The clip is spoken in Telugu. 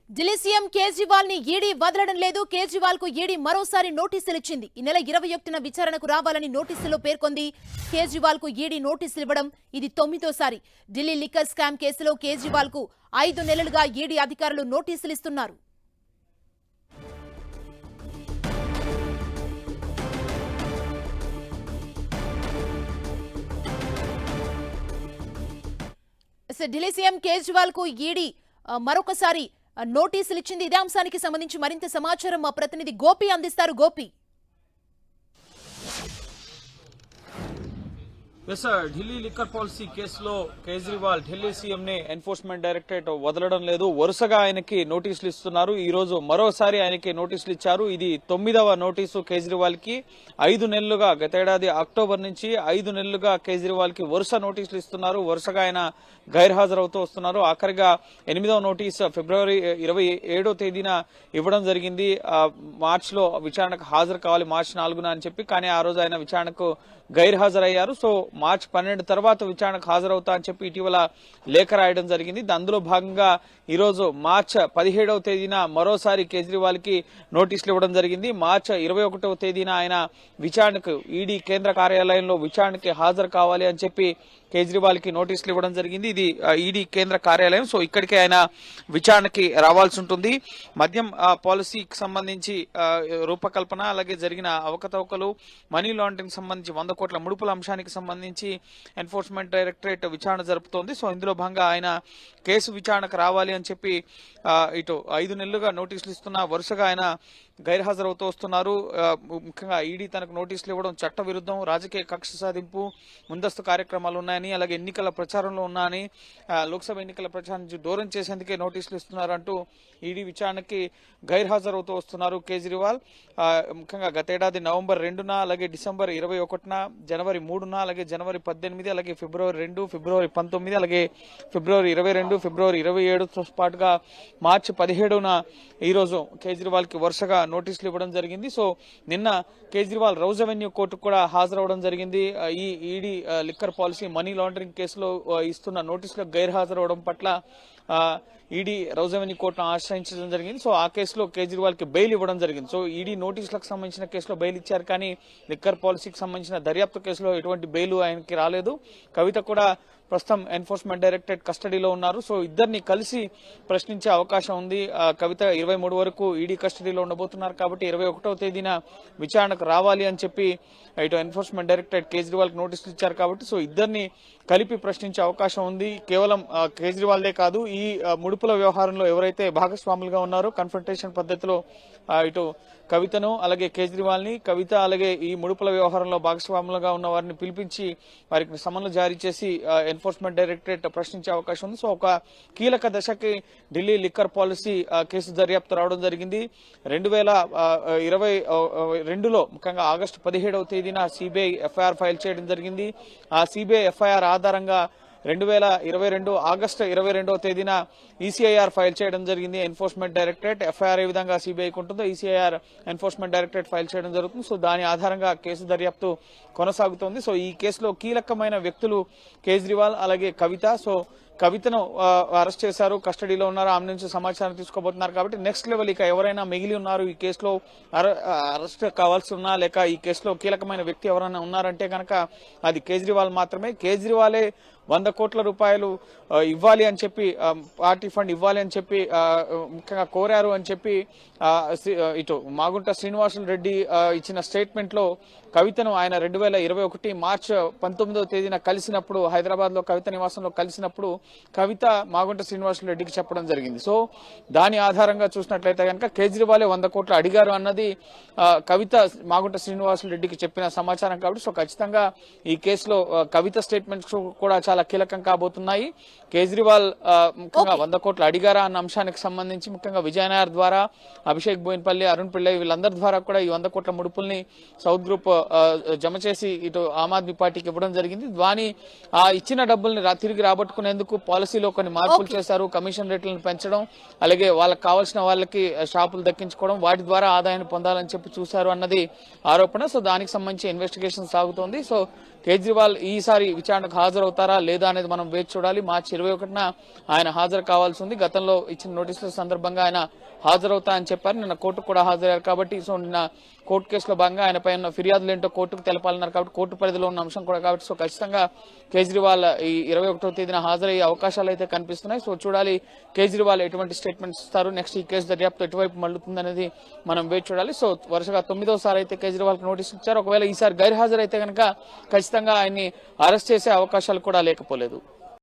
ఢిల్లీ సీఎం కేజ్రీవాల్ ని ఈడీ వదలడం లేదు. కేజ్రీవాల్ కు ఈడీ మరోసారి నోటీసులు ఇచ్చింది. ఈ నెల 21న విచారణకు రావాలని నోటీసులో పేర్కొంది. కేజ్రీవాల్ కు ఈడీ నోటీసులు ఇవ్వడం ఇది 9వ సారి. ఢిల్లీ లిక్కర్ స్కామ్ కేసులో కేజ్రీవాల్ కు 5 నెలలుగా ఈడీ అధికారులు నోటీసులు ఇస్తున్నారు. ఢిల్లీ సీఎం కేజ్రీవాల్ కు ఈడీ మరొకసారి నోటీసులు ఇచ్చింది. ఇదే అంశానికి సంబంధించి మరింత సమాచారం మా ప్రతినిధి గోపి అందిస్తారు. గోపి, ఢిల్లీ లిక్కర్ పాలసీ కేసులో కేజ్రీవాల్ ఢిల్లీ సీఎం ని ఎన్ఫోర్స్మెంట్ డైరెక్టరేట్ వదలడం లేదు. వరుసగా ఆయనకి నోటీసులు ఇస్తున్నారు. ఈ రోజు మరోసారి ఆయనకి నోటీసులు ఇచ్చారు. ఇది 9వ నోటీసు కేజ్రీవాల్ కి. 5 నెలలుగా గతేడాది అక్టోబర్ నుంచి 5 నెలలుగా కేజ్రీవాల్ కి వరుస నోటీసులు ఇస్తున్నారు. వరుసగా ఆయన గైర్హాజరవుతూ వస్తున్నారు. ఆఖరిగా 8వ నోటీసు ఫిబ్రవరి 27వ తేదీన ఇవ్వడం జరిగింది. మార్చ్ లో విచారణకు హాజరు కావాలి మార్చి 4న అని చెప్పి, కానీ ఆ రోజు ఆయన విచారణకు గైర్హాజరయ్యారు. సో మార్చి 12 తర్వాత విచారణకు హాజరవుతా అని చెప్పి ఇటీవల లేఖ రాయడం జరిగింది. అందులో భాగంగా ఈ రోజు మార్చి 17వ తేదీన మరోసారి కేజ్రీవాల్ కి నోటీసులు ఇవ్వడం జరిగింది. మార్చి 21వ తేదీన ఆయన విచారణకు ఈడీ కేంద్ర కార్యాలయంలో విచారణకి హాజరు కావాలి అని చెప్పి కేజ్రీవాల్ కి నోటీసులు ఇవ్వడం జరిగింది. ఇది ఈడీ కేంద్ర కార్యాలయం. సో ఇక్కడికి ఆయన విచారణకి రావాల్సి ఉంటుంది. మద్యం పాలసీకి సంబంధించి రూపకల్పన, అలాగే జరిగిన అవకతవకలు, మనీ లాండరింగ్ సంబంధించి 100 కోట్ల ముడుపుల అంశానికి సంబంధించి ఎన్ఫోర్స్మెంట్ డైరెక్టరేట్ విచారణ జరుపుతోంది. సో ఇందులో భాగంగా ఆయన కేసు విచారణకు రావాలి అని చెప్పి ఇటు 5 నెలలుగా నోటీసులు ఇస్తున్నా వరుసగా ఆయన గైర్హాజరవుతూ వస్తున్నారు. ముఖ్యంగా ఈడీ తనకు నోటీసులు ఇవ్వడం చట్ట విరుద్ధం, రాజకీయ కక్ష సాధింపు, ముందస్తు కార్యక్రమాలు ఉన్నాయని, అలాగే ఎన్నికల ప్రచారంలో ఉన్నాయని, లోక్సభ ఎన్నికల ప్రచారం నుంచి దూరం చేసేందుకే నోటీసులు ఇస్తున్నారంటూ ఈడీ విచారణకి గైర్హాజరవుతూ వస్తున్నారు కేజ్రీవాల్. ముఖ్యంగా గతేడాది నవంబర్ 2న, అలాగే డిసెంబర్ 21న, జనవరి 3న, అలాగే జనవరి 18, అలాగే ఫిబ్రవరి 2, ఫిబ్రవరి 19, అలాగే ఫిబ్రవరి 22, ఫిబ్రవరి 27తో పాటుగా మార్చి 17న ఈ రోజు కేజ్రీవాల్ కి వరుసగా నోటీసులు ఇవ్వడం జరిగింది. సో నిన్న కేజ్రీవాల్ రౌజ్ అవెన్యూ కోర్టుకు కూడా హాజరవడం జరిగింది. ఈ ED liquor policy money laundering కేసులో ఇస్తున్న నోటీసులకు గైర్హాజరవడం పట్ల ఈడీ రౌజ్ అవెన్యూ కోర్టును ఆశ్రయించడం జరిగింది. సో ఆ కేసులో కేజ్రీవాల్ కి బెయిల్ ఇవ్వడం జరిగింది. సో ఈడీ నోటీసులకు సంబంధించిన కేసులో బెయిల్ ఇచ్చారు, కానీ లిక్కర్ పాలసీకి సంబంధించిన దర్యాప్తు కేసులో ఎటువంటి బెయిల్ ఆయనకి రాలేదు. కవిత కూడా ప్రస్తుతం ఎన్ఫోర్స్మెంట్ డైరెక్టరేట్ కస్టడీలో ఉన్నారు. సో ఇద్దరిని కలిసి ప్రశ్నించే అవకాశం ఉంది. కవిత 23 వరకు ఈడీ కస్టడీలో ఉండబోతున్నారు కాబట్టి 21వ తేదీన విచారణకు రావాలి అని చెప్పి ఇటు ఎన్ఫోర్స్మెంట్ డైరెక్టరేట్ కేజ్రీవాల్ కి నోటీసులు ఇచ్చారు కాబట్టి సో ఇద్దరిని కలిపి ప్రశ్నించే అవకాశం ఉంది. కేవలం కేజ్రీవాల్దే కాదు, ఈ ముడుపుల వ్యవహారంలో ఎవరైతే భాగస్వాములుగా ఉన్నారో కన్ఫ్రంటేషన్ పద్ధతిలో ఇటు కవితను, అలాగే కేజ్రీవాల్ ని, కవిత అలాగే ఈ ముడుపుల వ్యవహారంలో భాగస్వాములుగా ఉన్న వారిని పిలిపించి వారికి సమన్లు జారీ చేసి ఎన్ఫోర్స్మెంట్ డైరెక్టరేట్ ప్రశ్నించే అవకాశం ఉంది. సో ఒక కీలక దశకి ఢిల్లీ లిక్కర్ పాలసీ కేసు దర్యాప్తు రావడం జరిగింది. 2022లో ముఖ్యంగా ఆగస్టు 17వ తేదీన సిబిఐ ఎఫ్ఐఆర్ ఫైల్ చేయడం జరిగింది. ఆ సిబిఐ ఎఫ్ఐఆర్ ఆధారంగా 2022 ఆగస్టు 22వ తేదీన ఈసీఐఆర్ ఫైల్ చేయడం జరిగింది. ఎన్ఫోర్స్మెంట్ డైరెక్టరేట్ ఎఫ్ఐఆర్ ఏ విధంగా సిబిఐకి ఉంటుందో ఈసీఐఆర్ ఎన్ఫోర్స్మెంట్ డైరెక్టరేట్ ఫైల్ చేయడం జరుగుతుంది. సో దాని ఆధారంగా కేసు దర్యాప్తు కొనసాగుతోంది. సో ఈ కేసులో కీలకమైన వ్యక్తులు కేజ్రీవాల్ అలాగే కవిత. సో కవితను అరెస్ట్ చేశారు, కస్టడీలో ఉన్నారు, ఆమె నుంచి సమాచారం తీసుకోబోతున్నారు కాబట్టి నెక్స్ట్ లెవెల్ ఇక ఎవరైనా మిగిలి ఉన్నారు ఈ కేసులో అరెస్ట్ కావాల్సి ఉన్నా, లేక ఈ కేసులో కీలకమైన వ్యక్తి ఎవరైనా ఉన్నారంటే కనుక అది కేజ్రీవాల్ మాత్రమే. కేజ్రీవాలే 100 కోట్ల రూపాయలు ఇవ్వాలి అని చెప్పి, పార్టీ ఫండ్ ఇవ్వాలి అని చెప్పి ముఖ్యంగా కోరారు అని చెప్పి ఇటు మాగుంట శ్రీనివాసులు రెడ్డి ఇచ్చిన స్టేట్మెంట్ లో కవితను ఆయన 2021 మార్చి 19వ తేదీన కలిసినప్పుడు, హైదరాబాద్ లో కవిత నివాసంలో కలిసినప్పుడు కవిత మాగుంట శ్రీనివాసులు రెడ్డికి చెప్పడం జరిగింది. సో దాని ఆధారంగా చూసినట్లయితే కనుక కేజ్రీవాలే 100 కోట్లు అడిగారు అన్నది కవిత మాగుంట శ్రీనివాసులు రెడ్డికి చెప్పిన సమాచారం కాబట్టి సో ఖచ్చితంగా ఈ కేసులో కవిత స్టేట్మెంట్స్ కూడా చాలా కీలకం కాబోతున్నాయి. కేజ్రీవాల్ ముఖ్యంగా 100 కోట్లు అడిగారా అన్న అంశానికి సంబంధించి ముఖ్యంగా విజయనాయర్ ద్వారా, అభిషేక్ బోయిన్పల్లి, అరుణ్ పిళ్ళై వీళ్ళందరి ద్వారా కూడా ఈ 100 కోట్ల ముడుపుల్ని సౌత్ గ్రూప్ జమ చేసి ఇటు ఆమ్ ఆద్మీ పార్టీకి ఇవ్వడం జరిగింది. దాని ఇచ్చిన డబ్బుల్ని తిరిగి రాబట్టుకునేందుకు పాలసీలో కొన్ని మార్పులు చేశారు. కమిషన్ రేట్లను పెంచడం, అలాగే వాళ్ళకి కావాల్సిన వాళ్ళకి షాపులు దక్కించుకోవడం, వాటి ద్వారా ఆదాయాన్ని పొందాలని చెప్పి చూశారు అన్నది ఆరోపణ. సో దానికి సంబంధించి ఇన్వెస్టిగేషన్ సాగుతోంది. సో కేజ్రీవాల్ ఈసారి విచారణకు హాజరవుతారా లేదా అనేది మనం వేచి చూడాలి. మార్చి 21న ఆయన హాజరు కావాల్సి ఉంది. గతంలో ఇచ్చిన నోటీసుల సందర్భంగా ఆయన హాజరవుతా అని చెప్పారు. నిన్న కోర్టుకు కూడా హాజరయ్యారు కాబట్టి సో నిన్న కోర్టు కేసులో భాగంగా ఆయన పైన ఫిర్యాదులు ఏంటో కోర్టుకు తెలపాలన్నారు కాబట్టి కోర్టు పరిధిలో ఉన్న అంశం కూడా కాబట్టి సో ఖచ్చితంగా కేజ్రీవాల్ ఈ 21వ తేదీన హాజరయ్యే అవకాశాలు అయితే కనిపిస్తున్నాయి. సో చూడాలి కేజ్రీవాల్ ఎటువంటి స్టేట్మెంట్స్ ఇస్తారు, నెక్స్ట్ ఈ కేసు దర్యాప్తు ఎటువైపు మళ్ళుతుంది అనేది మనం వేచి చూడాలి. సో వరుసగా 9వసారి అయితే కేజ్రీవాల్ కు నోటీసులు ఇచ్చారు. ఒకవేళ ఈసారి గైర్హాజరైతే కనుక ఖచ్చితంగా ఆయన్ని అరెస్ట్ చేసే అవకాశాలు కూడా లేకపోలేదు.